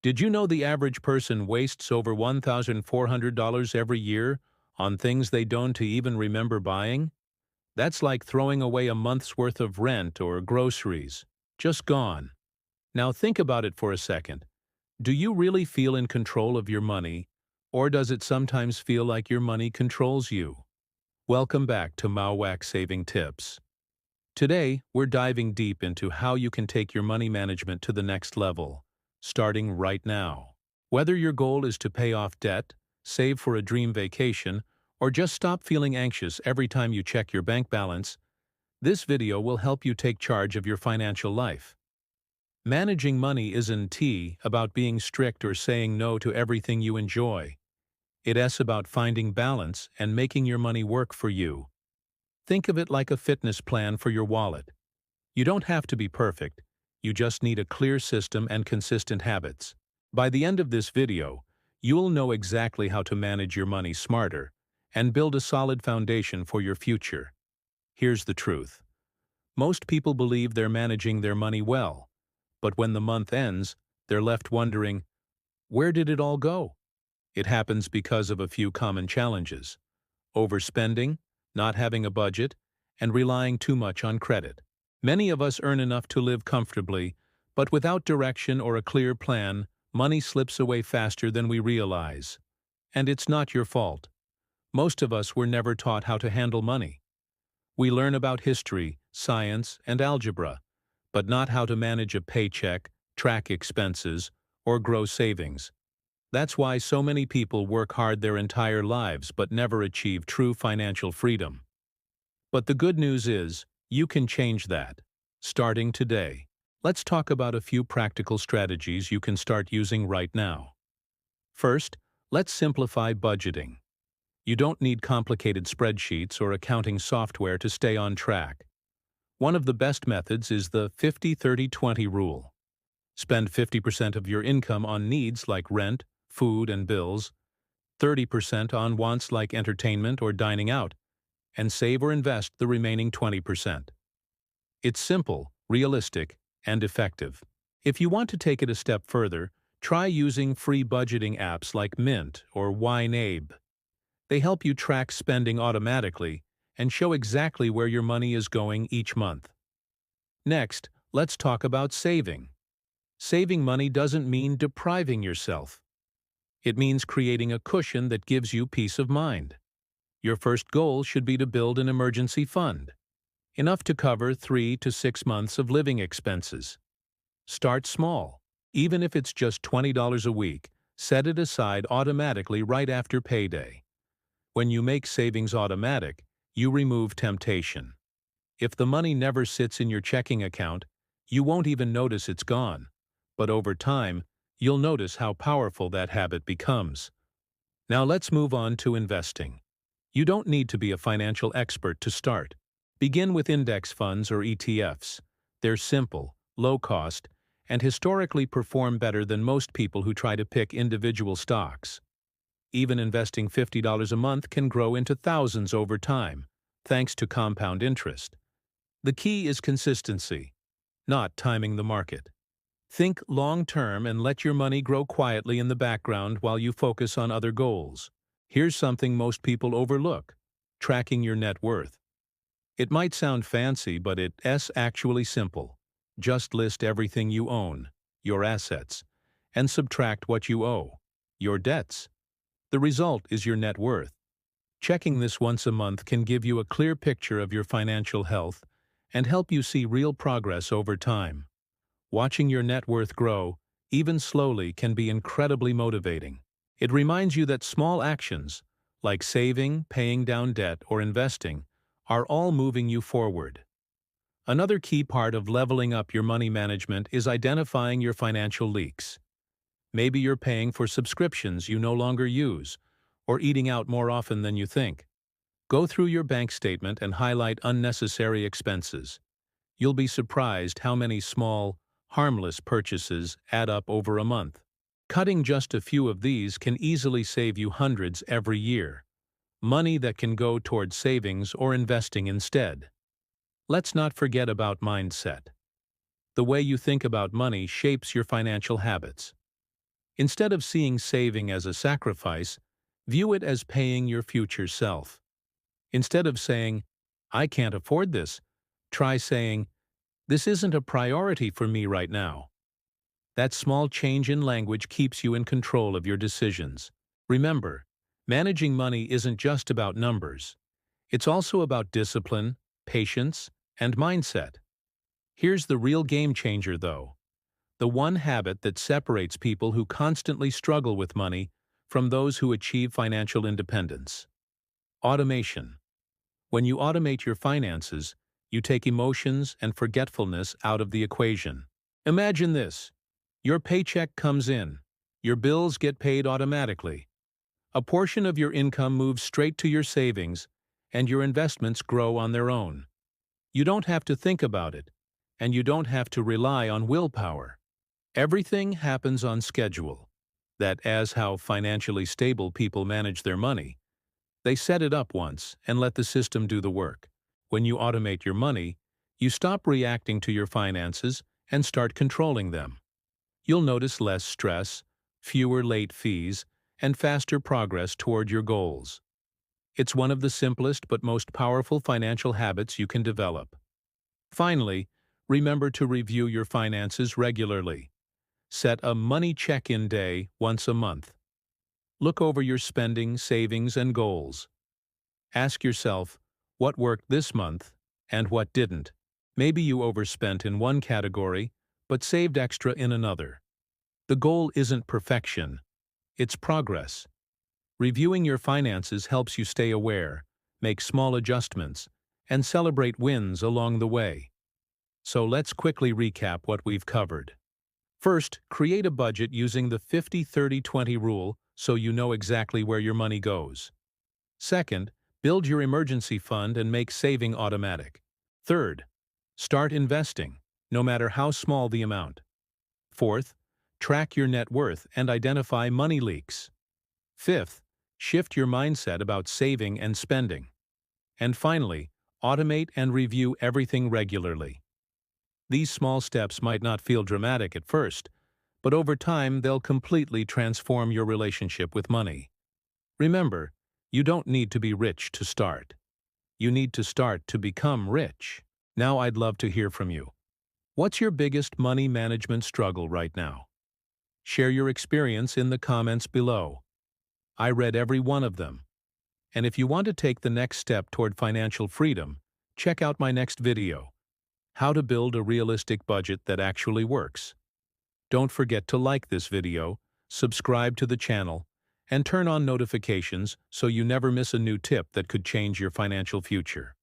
Did you know the average person wastes over $1,400 every year on things they don't even remember buying? That's like throwing away a month's worth of rent or groceries. Just gone. Now think about it for a second. Do you really feel in control of your money, or does it sometimes feel like your money controls you? Welcome back to Mauuak Saving Tips. Today, we're diving deep into how you can take your money management to the next level, starting right now. Whether your goal is to pay off debt, save for a dream vacation, or just stop feeling anxious every time you check your bank balance, this video will help you take charge of your financial life. Managing money isn't about being strict or saying no to everything you enjoy. It's about finding balance and making your money work for you. Think of it like a fitness plan for your wallet. You don't have to be perfect, you just need a clear system and consistent habits. By the end of this video, you'll know exactly how to manage your money smarter and build a solid foundation for your future. Here's the truth. Most people believe they're managing their money well, but when the month ends, they're left wondering, where did it all go? It happens because of a few common challenges: overspending, not having a budget, and relying too much on credit. Many of us earn enough to live comfortably, but without direction or a clear plan, money slips away faster than we realize. And it's not your fault. Most of us were never taught how to handle money. We learn about history, science, and algebra, but not how to manage a paycheck, track expenses, or grow savings. That's why so many people work hard their entire lives but never achieve true financial freedom. But the good news is, you can change that. Starting today. Let's talk about a few practical strategies you can start using right now. First, let's simplify budgeting. You don't need complicated spreadsheets or accounting software to stay on track. One of the best methods is the 50-30-20 rule. Spend 50% of your income on needs like rent, food, and bills, 30% on wants like entertainment or dining out, and save or invest the remaining 20%. It's simple, realistic, and effective. If you want to take it a step further, try using free budgeting apps like Mint or YNAB. They help you track spending automatically and show exactly where your money is going each month. Next, let's talk about saving. Saving money doesn't mean depriving yourself. It means creating a cushion that gives you peace of mind. Your first goal should be to build an emergency fund, enough to cover 3 to 6 months of living expenses. Start small. Even if it's just $20 a week, set it aside automatically right after payday. When you make savings automatic, you remove temptation. If the money never sits in your checking account, you won't even notice it's gone. But over time, you'll notice how powerful that habit becomes. Now let's move on to investing. You don't need to be a financial expert to start. Begin with index funds or ETFs. They're simple, low cost, and historically perform better than most people who try to pick individual stocks. Even investing $50 a month can grow into thousands over time, thanks to compound interest. The key is consistency, not timing the market. Think long-term and let your money grow quietly in the background while you focus on other goals. Here's something most people overlook: tracking your net worth. It might sound fancy, but it's actually simple. Just list everything you own, your assets, and subtract what you owe, your debts. The result is your net worth. Checking this once a month can give you a clear picture of your financial health and help you see real progress over time. Watching your net worth grow, even slowly, can be incredibly motivating. It reminds you that small actions, like saving, paying down debt, or investing, are all moving you forward. Another key part of leveling up your money management is identifying your financial leaks. Maybe you're paying for subscriptions you no longer use, or eating out more often than you think. Go through your bank statement and highlight unnecessary expenses. You'll be surprised how many small, harmless purchases add up over a month. Cutting just a few of these can easily save you hundreds every year, money that can go towards savings or investing instead. Let's not forget about mindset. The way you think about money shapes your financial habits. Instead of seeing saving as a sacrifice, view it as paying your future self. Instead of saying, "I can't afford this," try saying, "This isn't a priority for me right now." That small change in language keeps you in control of your decisions. Remember, managing money isn't just about numbers. It's also about discipline, patience, and mindset. Here's the real game changer, though. The one habit that separates people who constantly struggle with money from those who achieve financial independence. Automation. When you automate your finances, you take emotions and forgetfulness out of the equation. Imagine this. Your paycheck comes in. Your bills get paid automatically. A portion of your income moves straight to your savings, and your investments grow on their own. You don't have to think about it, and you don't have to rely on willpower. Everything happens on schedule. That is how financially stable people manage their money. They set it up once and let the system do the work. When you automate your money, you stop reacting to your finances and start controlling them. You'll notice less stress, fewer late fees, and faster progress toward your goals. It's one of the simplest but most powerful financial habits you can develop. Finally, remember to review your finances regularly. Set a money check-in day once a month. Look over your spending, savings, and goals. Ask yourself, what worked this month and what didn't? Maybe you overspent in one category, but saved extra in another. The goal isn't perfection, it's progress. Reviewing your finances helps you stay aware, make small adjustments, and celebrate wins along the way. So let's quickly recap what we've covered. First, create a budget using the 50-30-20 rule so you know exactly where your money goes. Second, build your emergency fund and make saving automatic. Third, start investing, no matter how small the amount. Fourth, track your net worth and identify money leaks. Fifth, shift your mindset about saving and spending. And finally, automate and review everything regularly. These small steps might not feel dramatic at first, but over time they'll completely transform your relationship with money. Remember, you don't need to be rich to start. You need to start to become rich. Now I'd love to hear from you. What's your biggest money management struggle right now? Share your experience in the comments below. I read every one of them. And if you want to take the next step toward financial freedom, check out my next video, How to Build a Realistic Budget That Actually Works. Don't forget to like this video, subscribe to the channel, and turn on notifications so you never miss a new tip that could change your financial future.